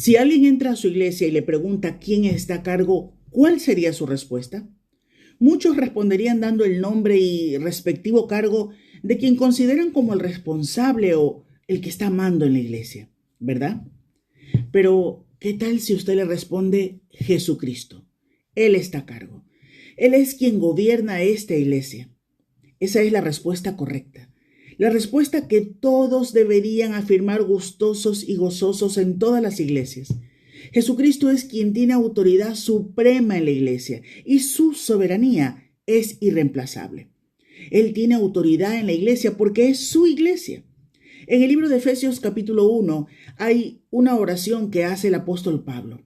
Si alguien entra a su iglesia y le pregunta quién está a cargo, ¿cuál sería su respuesta? Muchos responderían dando el nombre y respectivo cargo de quien consideran como el responsable o el que está amando en la iglesia, ¿verdad? Pero, ¿qué tal si usted le responde Jesucristo? Él está a cargo. Él es quien gobierna esta iglesia. Esa es la respuesta correcta. La respuesta que todos deberían afirmar gustosos y gozosos en todas las iglesias. Jesucristo es quien tiene autoridad suprema en la iglesia y su soberanía es irreemplazable. Él tiene autoridad en la iglesia porque es su iglesia. En el libro de Efesios capítulo 1 hay una oración que hace el apóstol Pablo.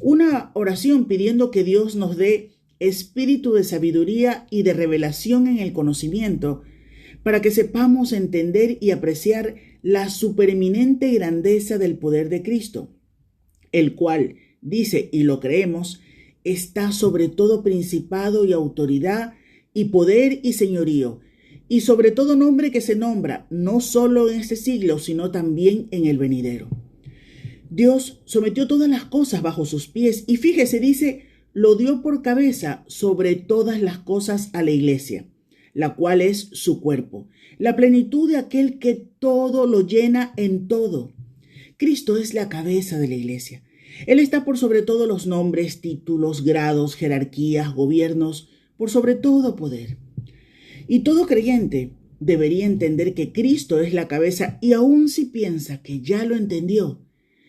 Una oración pidiendo que Dios nos dé espíritu de sabiduría y de revelación en el conocimiento para que sepamos entender y apreciar la supereminente grandeza del poder de Cristo, el cual, dice, y lo creemos, está sobre todo principado y autoridad y poder y señorío, y sobre todo nombre que se nombra, no solo en este siglo, sino también en el venidero. Dios sometió todas las cosas bajo sus pies, y fíjese, dice, lo dio por cabeza sobre todas las cosas a la iglesia, la cual es su cuerpo, la plenitud de aquel que todo lo llena en todo. Cristo es la cabeza de la iglesia. Él está por sobre todos los nombres, títulos, grados, jerarquías, gobiernos, por sobre todo poder. Y todo creyente debería entender que Cristo es la cabeza y aun si piensa que ya lo entendió,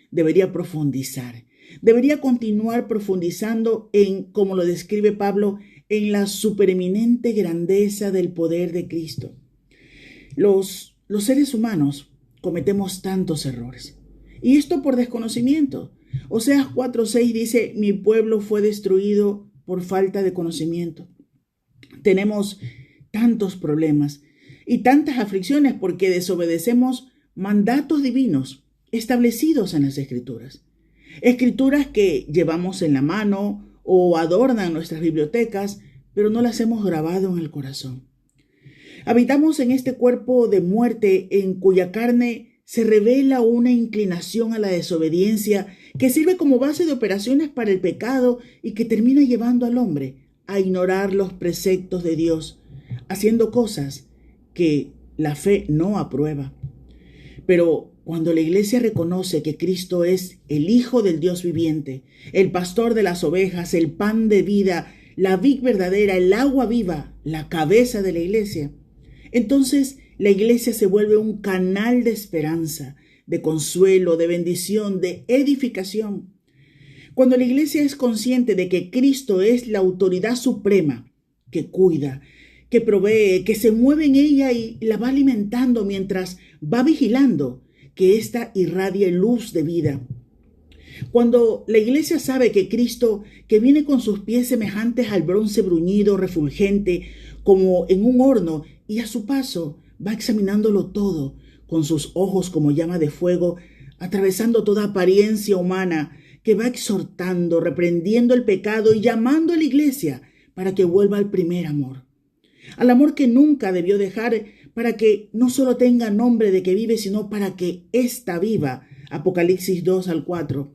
debería profundizar, debería continuar profundizando en, como lo describe Pablo, en la supereminente grandeza del poder de Cristo. Los seres humanos cometemos tantos errores. Y esto por desconocimiento. Oseas 4:6 dice, mi pueblo fue destruido por falta de conocimiento. Tenemos tantos problemas y tantas aflicciones porque desobedecemos mandatos divinos establecidos en las Escrituras. Escrituras que llevamos en la mano o adornan nuestras bibliotecas, pero no las hemos grabado en el corazón. Habitamos en este cuerpo de muerte en cuya carne se revela una inclinación a la desobediencia que sirve como base de operaciones para el pecado y que termina llevando al hombre a ignorar los preceptos de Dios, haciendo cosas que la fe no aprueba. Pero cuando la iglesia reconoce que Cristo es el Hijo del Dios viviente, el pastor de las ovejas, el pan de vida, la vid verdadera, el agua viva, la cabeza de la iglesia, entonces la iglesia se vuelve un canal de esperanza, de consuelo, de bendición, de edificación. Cuando la iglesia es consciente de que Cristo es la autoridad suprema, que cuida, que provee, que se mueve en ella y la va alimentando mientras va vigilando que ésta irradie luz de vida. Cuando la iglesia sabe que Cristo, que viene con sus pies semejantes al bronce bruñido, refulgente, como en un horno, y a su paso va examinándolo todo, con sus ojos como llama de fuego, atravesando toda apariencia humana, que va exhortando, reprendiendo el pecado y llamando a la iglesia para que vuelva al primer amor. Al amor que nunca debió dejar, para que no solo tenga nombre de que vive, sino para que ésta viva. Apocalipsis 2:4.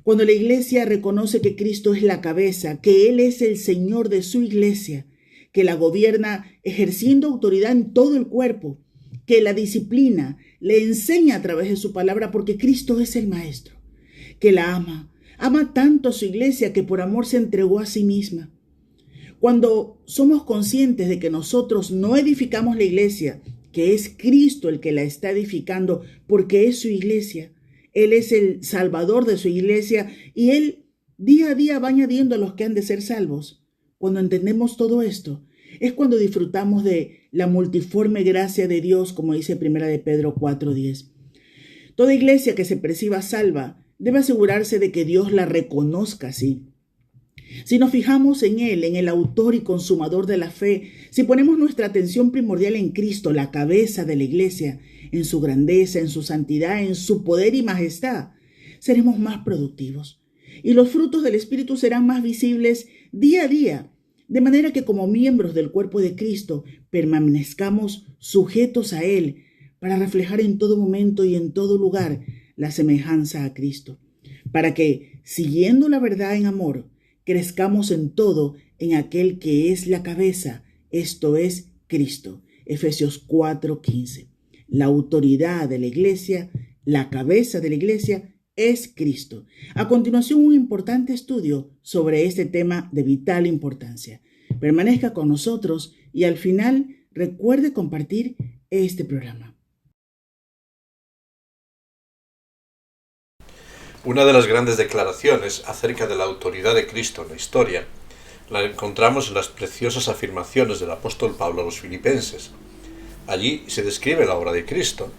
Cuando la iglesia reconoce que Cristo es la cabeza, que Él es el Señor de su iglesia, que la gobierna ejerciendo autoridad en todo el cuerpo, que la disciplina, le enseña a través de su palabra porque Cristo es el Maestro, que la ama tanto a su iglesia que por amor se entregó a sí misma. Cuando somos conscientes de que nosotros no edificamos la iglesia, que es Cristo el que la está edificando porque es su iglesia, Él es el salvador de su iglesia y Él día a día va añadiendo a los que han de ser salvos. Cuando entendemos todo esto, es cuando disfrutamos de la multiforme gracia de Dios, como dice 1 de Pedro 4:10. Toda iglesia que se perciba salva debe asegurarse de que Dios la reconozca así. Si nos fijamos en Él, en el autor y consumador de la fe, si ponemos nuestra atención primordial en Cristo, la cabeza de la iglesia, en su grandeza, en su santidad, en su poder y majestad, seremos más productivos. Y los frutos del Espíritu serán más visibles día a día, de manera que como miembros del cuerpo de Cristo permanezcamos sujetos a Él para reflejar en todo momento y en todo lugar la semejanza a Cristo. para que, siguiendo la verdad en amor, crezcamos en todo en aquel que es la cabeza, esto es Cristo. Efesios 4:15. La autoridad de la iglesia, la cabeza de la iglesia, es Cristo. A continuación, un importante estudio sobre este tema de vital importancia. Permanezca con nosotros y al final recuerde compartir este programa. Una de las grandes declaraciones acerca de la autoridad de Cristo en la historia la encontramos en las preciosas afirmaciones del apóstol Pablo a los filipenses. Allí se describe la obra de Cristo,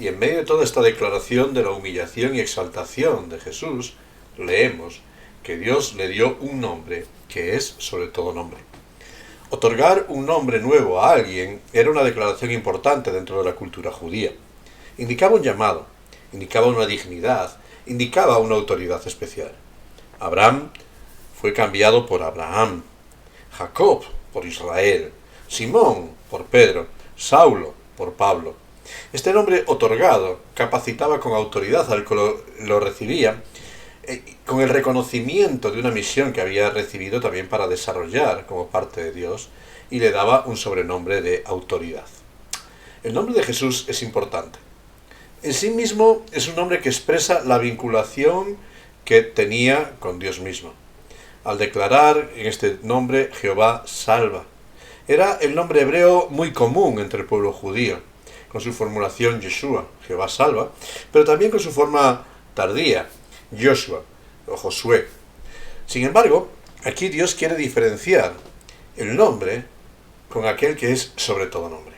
y en medio de toda esta declaración de la humillación y exaltación de Jesús, leemos que Dios le dio un nombre que es sobre todo nombre. Otorgar un nombre nuevo a alguien era una declaración importante dentro de la cultura judía. Indicaba un llamado, indicaba una dignidad, indicaba una autoridad especial. Abraham fue cambiado por Abraham, Jacob por Israel, Simón por Pedro, Saulo por Pablo. Este nombre otorgado capacitaba con autoridad al que lo recibía, con el reconocimiento de una misión que había recibido también para desarrollar como parte de Dios, y le daba un sobrenombre de autoridad. El nombre de Jesús es importante. En sí mismo es un nombre que expresa la vinculación que tenía con Dios mismo. Al declarar en este nombre Jehová salva, era el nombre hebreo muy común entre el pueblo judío, con su formulación Yeshua, Jehová salva, pero también con su forma tardía, Joshua o Josué. Sin embargo, aquí Dios quiere diferenciar el nombre con aquel que es sobre todo nombre.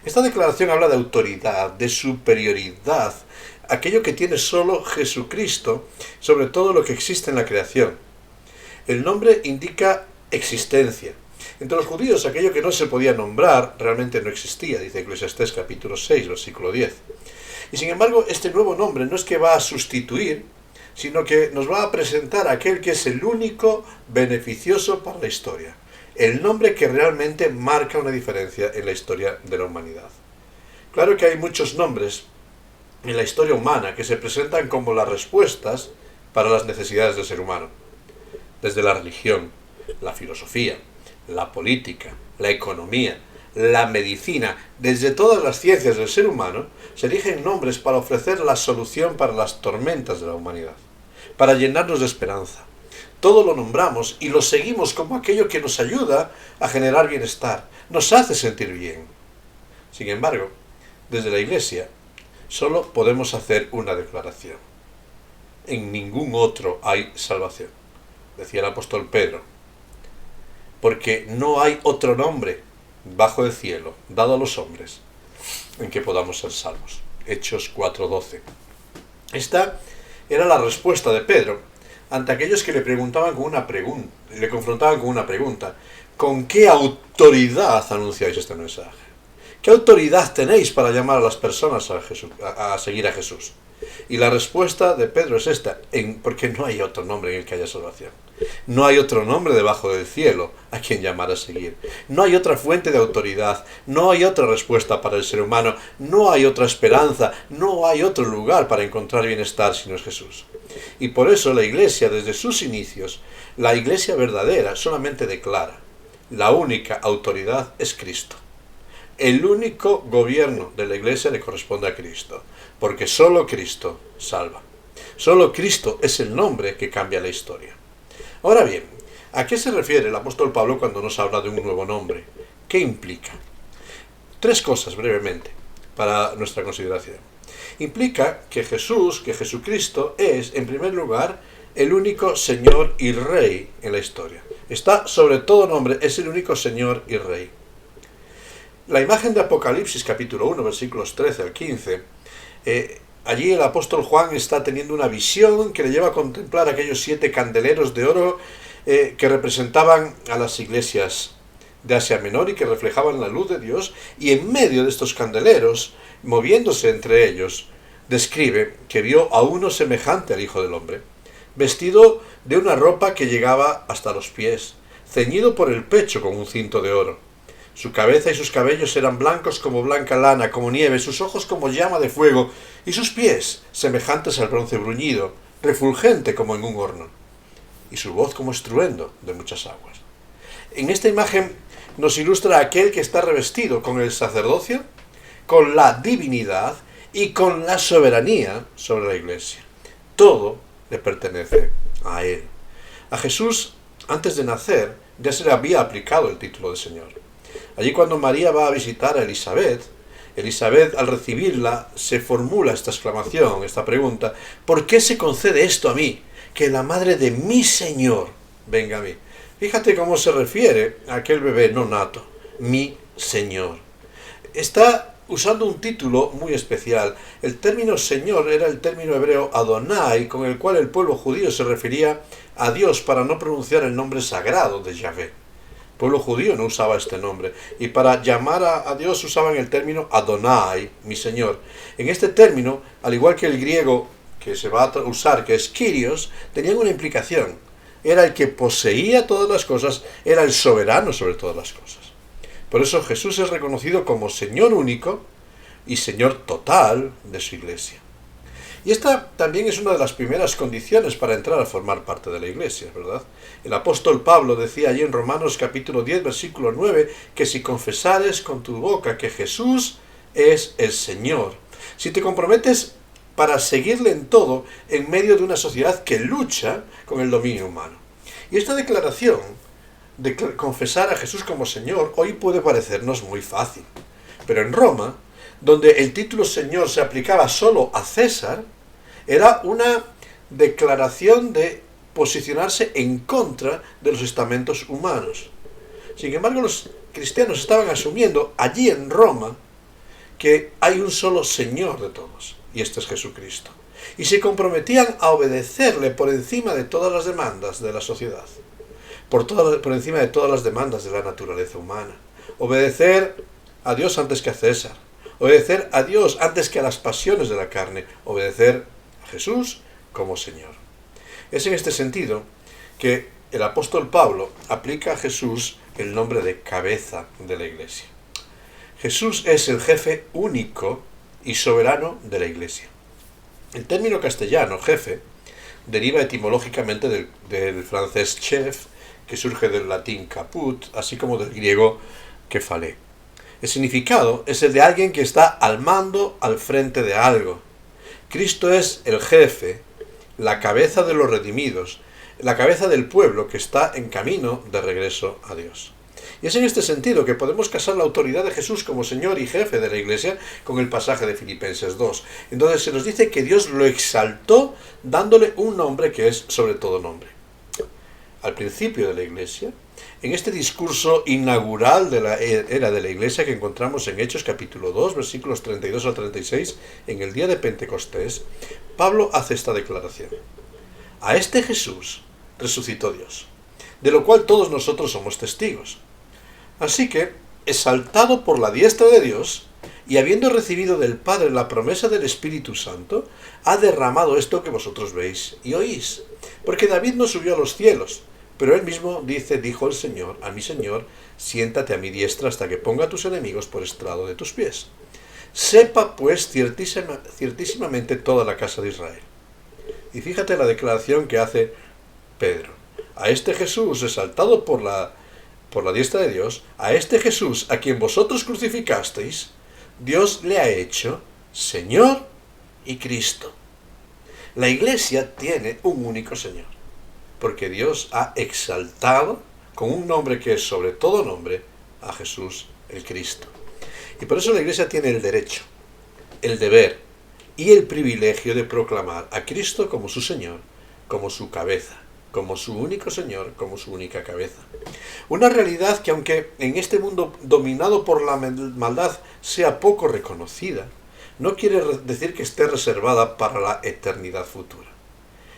Esta declaración habla de autoridad, de superioridad, aquello que tiene solo Jesucristo sobre todo lo que existe en la creación. El nombre indica existencia. Entre los judíos, aquello que no se podía nombrar realmente no existía, dice Eclesiastés capítulo 6, versículo 10. Y sin embargo, este nuevo nombre no es que va a sustituir, sino que nos va a presentar a aquel que es el único beneficioso para la historia. El nombre que realmente marca una diferencia en la historia de la humanidad. Claro que hay muchos nombres en la historia humana que se presentan como las respuestas para las necesidades del ser humano. Desde la religión, la filosofía, la política, la economía, la medicina, desde todas las ciencias del ser humano, se eligen nombres para ofrecer la solución para las tormentas de la humanidad, para llenarnos de esperanza. Todo lo nombramos y lo seguimos como aquello que nos ayuda a generar bienestar, nos hace sentir bien. Sin embargo, desde la Iglesia, solo podemos hacer una declaración. En ningún otro hay salvación, decía el apóstol Pedro, porque no hay otro nombre bajo el cielo dado a los hombres en que podamos ser salvos. Hechos 4:12. Esta era la respuesta de Pedro ante aquellos que le preguntaban con una pregunta, le confrontaban con una pregunta: ¿con qué autoridad anunciáis este mensaje? ¿Qué autoridad tenéis para llamar a las personas a seguir a Jesús? Y la respuesta de Pedro es esta: porque no hay otro nombre en el que haya salvación. No hay otro nombre debajo del cielo a quien llamar a seguir. No hay otra fuente de autoridad, no hay otra respuesta para el ser humano, no hay otra esperanza, no hay otro lugar para encontrar bienestar sino es Jesús. Y por eso la Iglesia, desde sus inicios, la Iglesia verdadera solamente declara: la única autoridad es Cristo. El único gobierno de la Iglesia le corresponde a Cristo, porque solo Cristo salva. Solo Cristo es el nombre que cambia la historia. Ahora bien, ¿a qué se refiere el apóstol Pablo cuando nos habla de un nuevo nombre? ¿Qué implica? 3 cosas brevemente para nuestra consideración. Implica que Jesucristo es, en primer lugar, el único Señor y Rey en la historia. Está sobre todo nombre, es el único Señor y Rey. La imagen de Apocalipsis capítulo 1, versículos 13 al 15, allí el apóstol Juan está teniendo una visión que le lleva a contemplar aquellos 7 candeleros de oro que representaban a las iglesias de Asia Menor y que reflejaban la luz de Dios, y en medio de estos candeleros, moviéndose entre ellos, describe que vio a uno semejante al Hijo del Hombre, vestido de una ropa que llegaba hasta los pies, ceñido por el pecho con un cinto de oro. Su cabeza y sus cabellos eran blancos como blanca lana, como nieve, sus ojos como llama de fuego, y sus pies semejantes al bronce bruñido, refulgente como en un horno, y su voz como estruendo de muchas aguas. En esta imagen nos ilustra aquel que está revestido con el sacerdocio, con la divinidad y con la soberanía sobre la Iglesia. Todo le pertenece a Él. A Jesús, antes de nacer, ya se le había aplicado el título de Señor. Allí cuando María va a visitar a Elizabeth, al recibirla se formula esta exclamación, esta pregunta: ¿por qué se concede esto a mí, que la madre de mi Señor venga a mí? Fíjate cómo se refiere a aquel bebé no nato, mi Señor. Está usando un título muy especial. El término Señor era el término hebreo Adonai, con el cual el pueblo judío se refería a Dios para no pronunciar el nombre sagrado de Yahvé. El pueblo judío no usaba este nombre, y para llamar a Dios usaban el término Adonai, mi Señor. En este término, al igual que el griego que se va a usar, que es Kyrios, tenían una implicación. Era el que poseía todas las cosas, era el soberano sobre todas las cosas. Por eso Jesús es reconocido como Señor único y Señor total de su Iglesia. Y esta también es una de las primeras condiciones para entrar a formar parte de la Iglesia, ¿verdad? El apóstol Pablo decía allí en Romanos capítulo 10, versículo 9, que si confesares con tu boca que Jesús es el Señor, si te comprometes para seguirle en todo en medio de una sociedad que lucha con el dominio humano. Y esta declaración de confesar a Jesús como Señor hoy puede parecernos muy fácil. Pero en Roma, donde el título Señor se aplicaba solo a César, era una declaración de posicionarse en contra de los estamentos humanos. Sin embargo, los cristianos estaban asumiendo allí en Roma que hay un solo Señor de todos, y este es Jesucristo. Y se comprometían a obedecerle por encima de todas las demandas de la sociedad, por encima de todas las demandas de la naturaleza humana. Obedecer a Dios antes que a César, obedecer a Dios antes que a las pasiones de la carne, obedecer a Jesús como Señor. Es en este sentido que el apóstol Pablo aplica a Jesús el nombre de cabeza de la Iglesia. Jesús es el jefe único y soberano de la Iglesia. El término castellano, jefe, deriva etimológicamente del francés chef, que surge del latín caput, así como del griego kefalé. El significado es el de alguien que está al mando, al frente de algo. Cristo es el jefe, la cabeza de los redimidos, la cabeza del pueblo que está en camino de regreso a Dios. Y es en este sentido que podemos casar la autoridad de Jesús como Señor y jefe de la Iglesia con el pasaje de Filipenses 2. Entonces se nos dice que Dios lo exaltó dándole un nombre que es sobre todo nombre. Al principio de la Iglesia, en este discurso inaugural de la era de la Iglesia que encontramos en Hechos capítulo 2, versículos 32 al 36, en el día de Pentecostés, Pablo hace esta declaración: a este Jesús resucitó Dios, de lo cual todos nosotros somos testigos. Así que, exaltado por la diestra de Dios, y habiendo recibido del Padre la promesa del Espíritu Santo, ha derramado esto que vosotros veis y oís. Porque David no subió a los cielos, pero él mismo dijo el Señor, a mi Señor, siéntate a mi diestra hasta que ponga a tus enemigos por estrado de tus pies. Sepa pues ciertísimamente toda la casa de Israel. Y fíjate la declaración que hace Pedro: a este Jesús exaltado por la diestra de Dios, a este Jesús a quien vosotros crucificasteis, Dios le ha hecho Señor y Cristo. La Iglesia tiene un único Señor, porque Dios ha exaltado con un nombre que es sobre todo nombre a Jesús el Cristo. Y por eso la Iglesia tiene el derecho, el deber y el privilegio de proclamar a Cristo como su Señor, como su cabeza, como su único Señor, como su única cabeza. Una realidad que, aunque en este mundo dominado por la maldad sea poco reconocida, no quiere decir que esté reservada para la eternidad futura.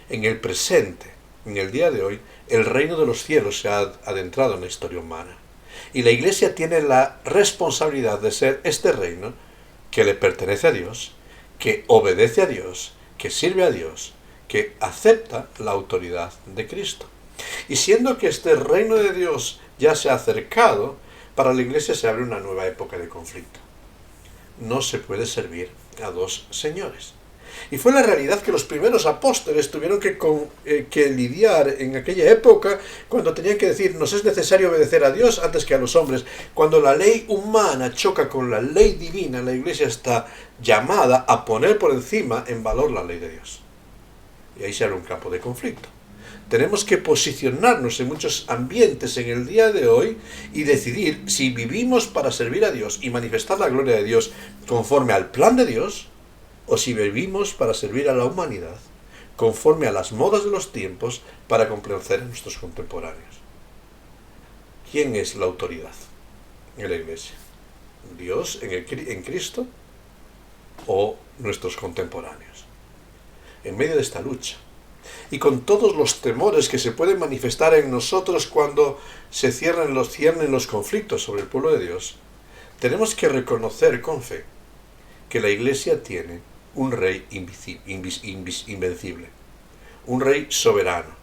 En el presente, en el día de hoy, el reino de los cielos se ha adentrado en la historia humana. Y la Iglesia tiene la responsabilidad de ser este reino que le pertenece a Dios, que obedece a Dios, que sirve a Dios, que acepta la autoridad de Cristo. Y siendo que este reino de Dios ya se ha acercado, para la Iglesia se abre una nueva época de conflicto. No se puede servir a dos señores. Y fue la realidad que los primeros apóstoles tuvieron que lidiar en aquella época, cuando tenían que decir: nos es necesario obedecer a Dios antes que a los hombres. Cuando la ley humana choca con la ley divina, la Iglesia está llamada a poner por encima en valor la ley de Dios. Y ahí se abre un campo de conflicto. Tenemos que posicionarnos en muchos ambientes en el día de hoy y decidir si vivimos para servir a Dios y manifestar la gloria de Dios conforme al plan de Dios, o si vivimos para servir a la humanidad conforme a las modas de los tiempos para complacer a nuestros contemporáneos. ¿Quién es la autoridad en la Iglesia? ¿Dios en Cristo o nuestros contemporáneos? En medio de esta lucha, y con todos los temores que se pueden manifestar en nosotros cuando se ciernen los conflictos sobre el pueblo de Dios, tenemos que reconocer con fe que la Iglesia tiene un rey invencible, un rey soberano,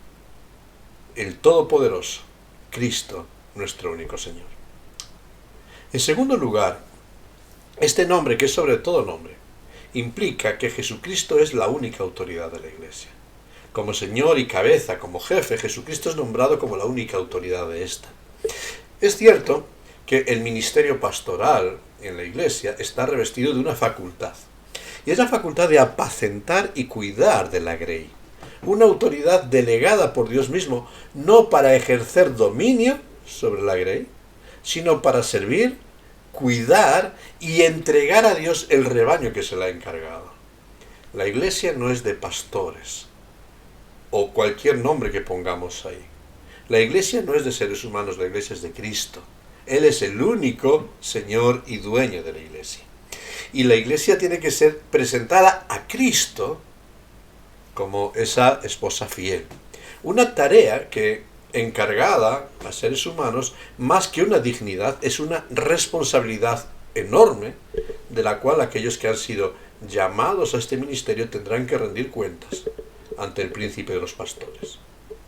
el Todopoderoso, Cristo, nuestro único Señor. En segundo lugar, este nombre, que es sobre todo nombre, implica que Jesucristo es la única autoridad de la Iglesia. Como Señor y cabeza, como jefe, Jesucristo es nombrado como la única autoridad de esta. Es cierto que el ministerio pastoral en la Iglesia está revestido de una facultad, y es la facultad de apacentar y cuidar de la grey. Una autoridad delegada por Dios mismo, no para ejercer dominio sobre la grey, sino para servir, cuidar y entregar a Dios el rebaño que se le ha encargado. La Iglesia no es de pastores, o cualquier nombre que pongamos ahí. La Iglesia no es de seres humanos, la Iglesia es de Cristo. Él es el único Señor y dueño de la Iglesia. Y la Iglesia tiene que ser presentada a Cristo como esa esposa fiel. Una tarea que, encargada a seres humanos, más que una dignidad, es una responsabilidad enorme, de la cual aquellos que han sido llamados a este ministerio tendrán que rendir cuentas ante el príncipe de los pastores.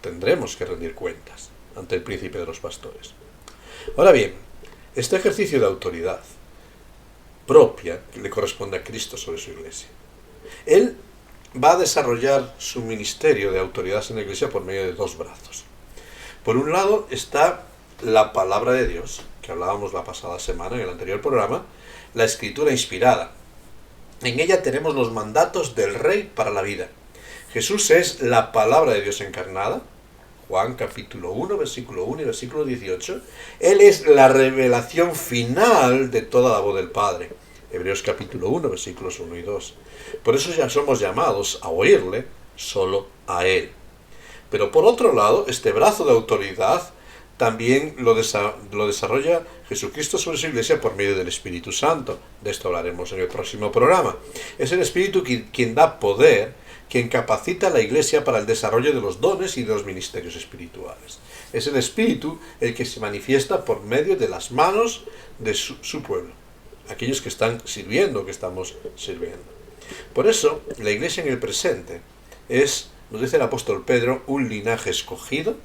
Tendremos que rendir cuentas ante el príncipe de los pastores. Ahora bien, este ejercicio de autoridad propia que le corresponde a Cristo sobre su Iglesia, Él va a desarrollar su ministerio de autoridad en la Iglesia por medio de dos brazos. Por un lado está la palabra de Dios, que hablábamos la pasada semana en el anterior programa, la Escritura inspirada. En ella tenemos los mandatos del Rey para la vida. Jesús es la palabra de Dios encarnada, Juan capítulo 1, versículo 1 y versículo 18. Él es la revelación final de toda la voz del Padre, Hebreos capítulo 1, versículos 1 y 2. Por eso ya somos llamados a oírle solo a Él. Pero por otro lado, este brazo de autoridad también lo desarrolla Jesucristo sobre su Iglesia por medio del Espíritu Santo. De esto hablaremos en el próximo programa. Es el Espíritu quien da poder, quien capacita a la Iglesia para el desarrollo de los dones y de los ministerios espirituales. Es el Espíritu el que se manifiesta por medio de las manos de su pueblo, aquellos que están sirviendo, que estamos sirviendo. Por eso, la Iglesia en el presente es, nos dice el apóstol Pedro, un linaje escogido,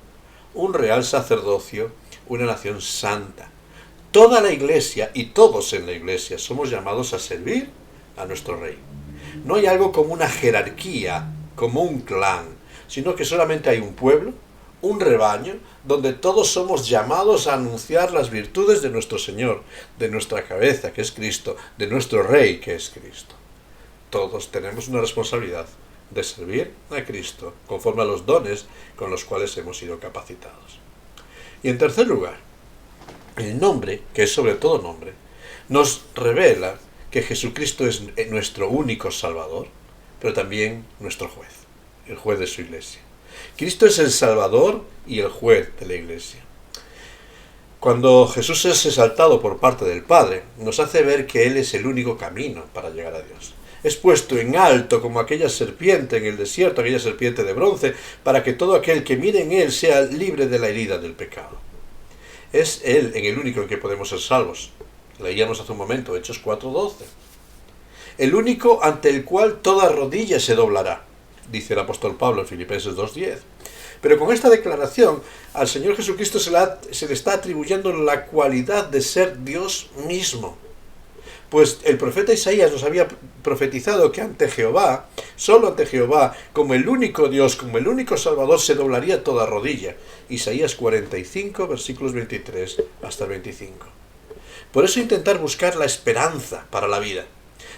un real sacerdocio, una nación santa. Toda la Iglesia y todos en la Iglesia somos llamados a servir a nuestro Rey. No hay algo como una jerarquía, como un clan, sino que solamente hay un pueblo, un rebaño, donde todos somos llamados a anunciar las virtudes de nuestro Señor, de nuestra cabeza, que es Cristo, de nuestro Rey, que es Cristo. Todos tenemos una responsabilidad de servir a Cristo, conforme a los dones con los cuales hemos sido capacitados. Y en tercer lugar, el nombre, que es sobre todo nombre, nos revela que Jesucristo es nuestro único Salvador, pero también nuestro juez, el juez de su Iglesia. Cristo es el Salvador y el juez de la Iglesia. Cuando Jesús es exaltado por parte del Padre, nos hace ver que Él es el único camino para llegar a Dios. Es puesto en alto como aquella serpiente en el desierto, aquella serpiente de bronce, para que todo aquel que mire en Él sea libre de la herida del pecado. Es Él en el único en que podemos ser salvos. Leíamos hace un momento, Hechos 4:12. El único ante el cual toda rodilla se doblará, dice el apóstol Pablo en Filipenses 2:10. Pero con esta declaración, al Señor Jesucristo se le está atribuyendo la cualidad de ser Dios mismo. Pues el profeta Isaías nos había profetizado que ante Jehová, solo ante Jehová, como el único Dios, como el único Salvador, se doblaría toda rodilla. Isaías 45, versículos 23 hasta 25. Por eso intentar buscar la esperanza para la vida,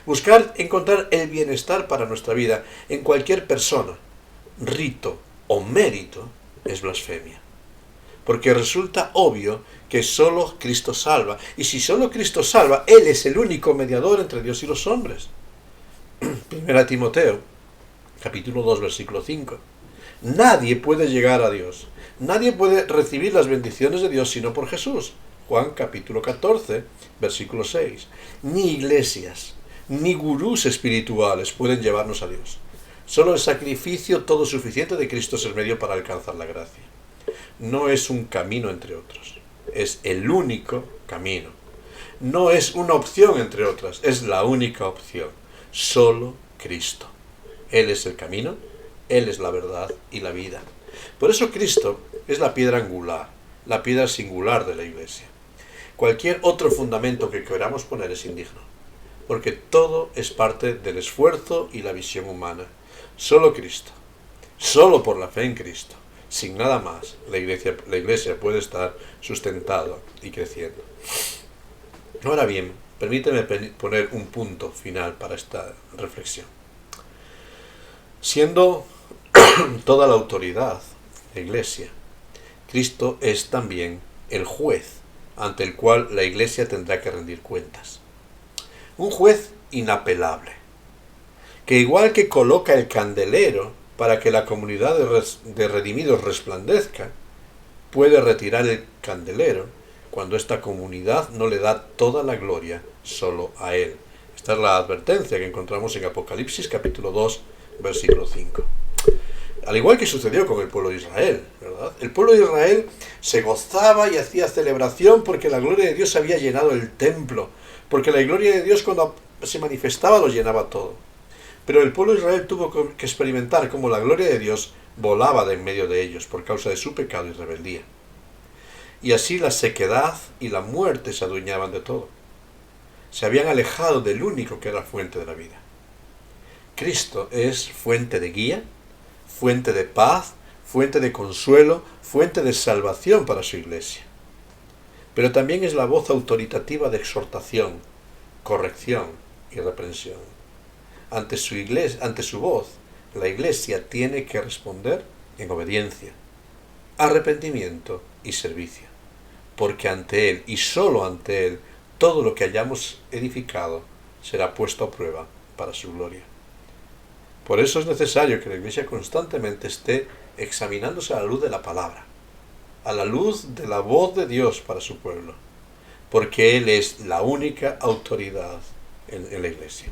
buscar encontrar el bienestar para nuestra vida en cualquier persona, rito o mérito, es blasfemia. Porque resulta obvio que solo Cristo salva. Y si solo Cristo salva, Él es el único mediador entre Dios y los hombres. 1 Timoteo, capítulo 2, versículo 5. Nadie puede llegar a Dios. Nadie puede recibir las bendiciones de Dios sino por Jesús. Juan, capítulo 14, versículo 6. Ni iglesias, ni gurús espirituales pueden llevarnos a Dios. Solo el sacrificio todo suficiente de Cristo es el medio para alcanzar la gracia. No es un camino entre otros, es el único camino. No es una opción entre otras, es la única opción. Solo Cristo. Él es el camino, Él es la verdad y la vida. Por eso Cristo es la piedra angular, la piedra singular de la Iglesia. Cualquier otro fundamento que queramos poner es indigno, porque todo es parte del esfuerzo y la visión humana. Solo Cristo, solo por la fe en Cristo, sin nada más, la iglesia puede estar sustentada y creciendo. Ahora bien, permíteme poner un punto final para esta reflexión. Siendo toda la autoridad de la Iglesia, Cristo es también el juez ante el cual la Iglesia tendrá que rendir cuentas. Un juez inapelable, que igual que coloca el candelero para que la comunidad de redimidos resplandezca, puede retirar el candelero cuando esta comunidad no le da toda la gloria solo a Él. Esta es la advertencia que encontramos en Apocalipsis capítulo 2, versículo 5. Al igual que sucedió con el pueblo de Israel, ¿verdad? El pueblo de Israel se gozaba y hacía celebración porque la gloria de Dios había llenado el templo, porque la gloria de Dios cuando se manifestaba lo llenaba todo. Pero el pueblo de Israel tuvo que experimentar cómo la gloria de Dios volaba de en medio de ellos por causa de su pecado y rebeldía. Y así la sequedad y la muerte se adueñaban de todo. Se habían alejado del único que era fuente de la vida. Cristo es fuente de guía, fuente de paz, fuente de consuelo, fuente de salvación para su iglesia. Pero también es la voz autoritativa de exhortación, corrección y reprensión. Ante su voz, la iglesia tiene que responder en obediencia, arrepentimiento y servicio, porque ante Él y solo ante Él todo lo que hayamos edificado será puesto a prueba para su gloria. Por eso es necesario que la iglesia constantemente esté examinándose a la luz de la palabra, a la luz de la voz de Dios para su pueblo, porque Él es la única autoridad en la iglesia.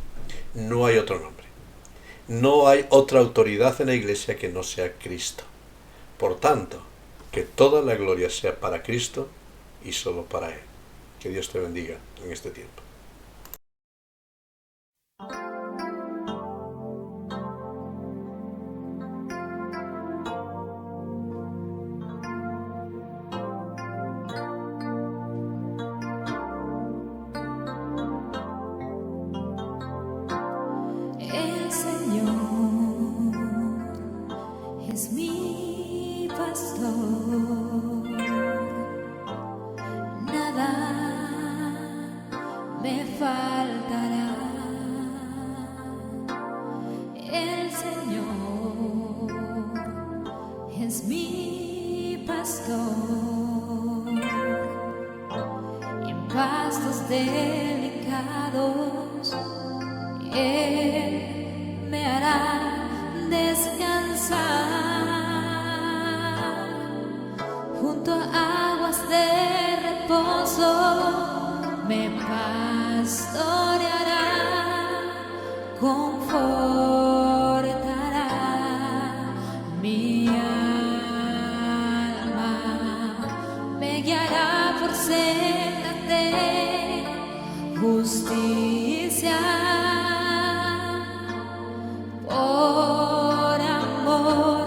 No hay otro nombre. No hay otra autoridad en la iglesia que no sea Cristo. Por tanto, que toda la gloria sea para Cristo y solo para Él. Que Dios te bendiga en este tiempo. El Señor es mi pastor, nada me faltará. El Señor es mi pastor, en pastos delicados Él me hará descansar, junto a aguas de reposo me pastoreará, confortará mi alma, me guiará por sendas de justicia. Por amor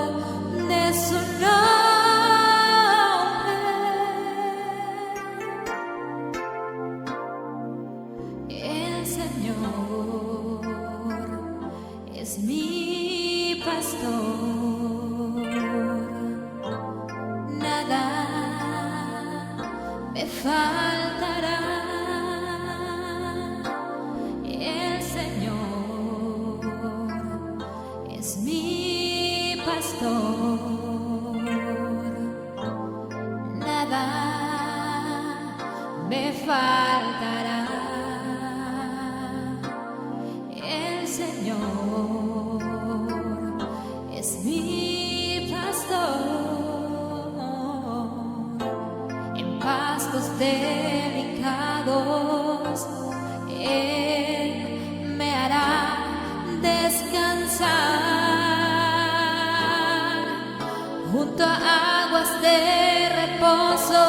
de su nombre, el Señor es mi pastor, nada me faltará. El Señor es mi pastor, nada me faltará. El Señor es mi pastor, en pastos delicados Él me hará descansar, junto a aguas de reposo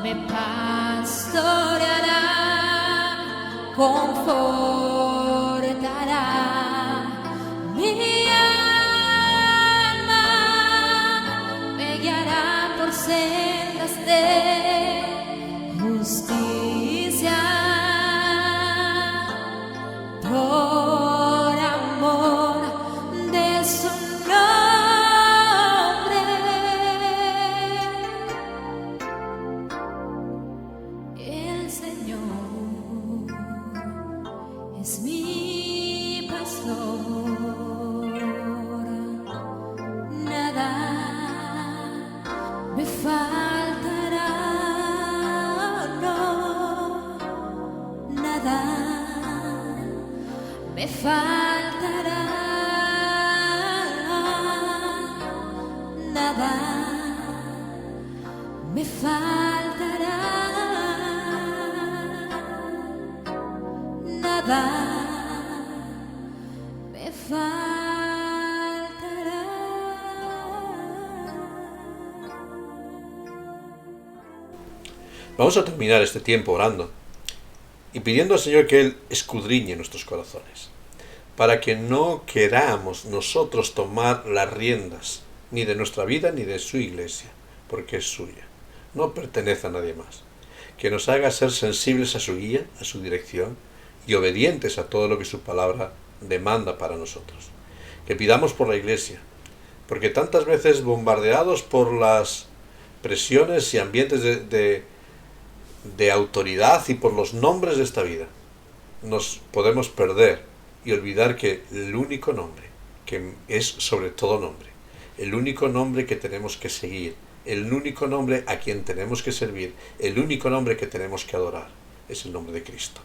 me pastoreará, confortará mi alma, me guiará por sendas de justicia, por amor de su nombre. El Señor es mi pastor, nada me faltará, no, nada me faltará, nada me faltará, nada me faltará. Vamos a terminar este tiempo orando y pidiendo al Señor que Él escudriñe nuestros corazones, para que no queramos nosotros tomar las riendas ni de nuestra vida ni de su iglesia, porque es suya, no pertenece a nadie más. Que nos haga ser sensibles a su guía, a su dirección y obedientes a todo lo que su palabra demanda para nosotros. Que pidamos por la iglesia, porque tantas veces bombardeados por las presiones y ambientes de autoridad y por los nombres de esta vida, nos podemos perder y olvidar que el único nombre, que es sobre todo nombre, el único nombre que tenemos que seguir, el único nombre a quien tenemos que servir, el único nombre que tenemos que adorar, es el nombre de Cristo,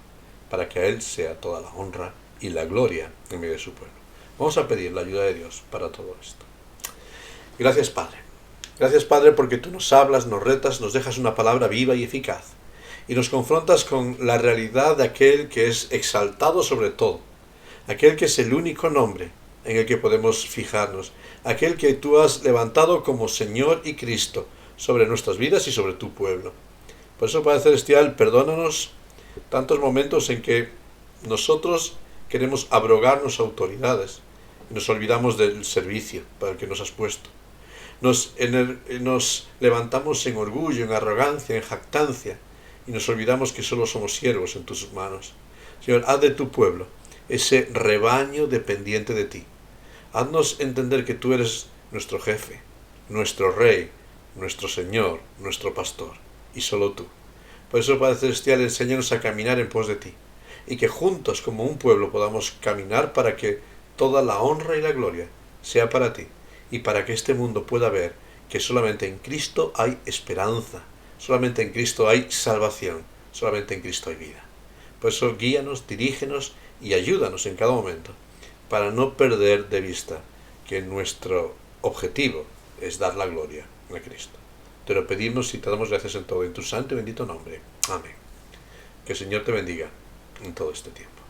para que a Él sea toda la honra y la gloria en medio de su pueblo. Vamos a pedir la ayuda de Dios para todo esto. Gracias, Padre. Gracias, Padre, porque tú nos hablas, nos retas, nos dejas una palabra viva y eficaz, y nos confrontas con la realidad de aquel que es exaltado sobre todo, aquel que es el único nombre en el que podemos fijarnos, aquel que tú has levantado como Señor y Cristo sobre nuestras vidas y sobre tu pueblo. Por eso, Padre Celestial, perdónanos tantos momentos en que nosotros queremos abrogarnos autoridades y nos olvidamos del servicio para el que nos has puesto. Nos levantamos en orgullo, en arrogancia, en jactancia, y nos olvidamos que solo somos siervos en tus manos. Señor, haz de tu pueblo ese rebaño dependiente de ti. Haznos entender que tú eres nuestro jefe, nuestro rey, nuestro Señor, nuestro pastor, y solo tú. Por eso, Padre Celestial, enséñanos a caminar en pos de ti, y que juntos como un pueblo podamos caminar para que toda la honra y la gloria sea para ti, y para que este mundo pueda ver que solamente en Cristo hay esperanza, solamente en Cristo hay salvación, solamente en Cristo hay vida. Por eso guíanos, dirígenos y ayúdanos en cada momento para no perder de vista que nuestro objetivo es dar la gloria a Cristo. Te lo pedimos y te damos gracias en todo, en tu santo y bendito nombre. Amén. Que el Señor te bendiga en todo este tiempo.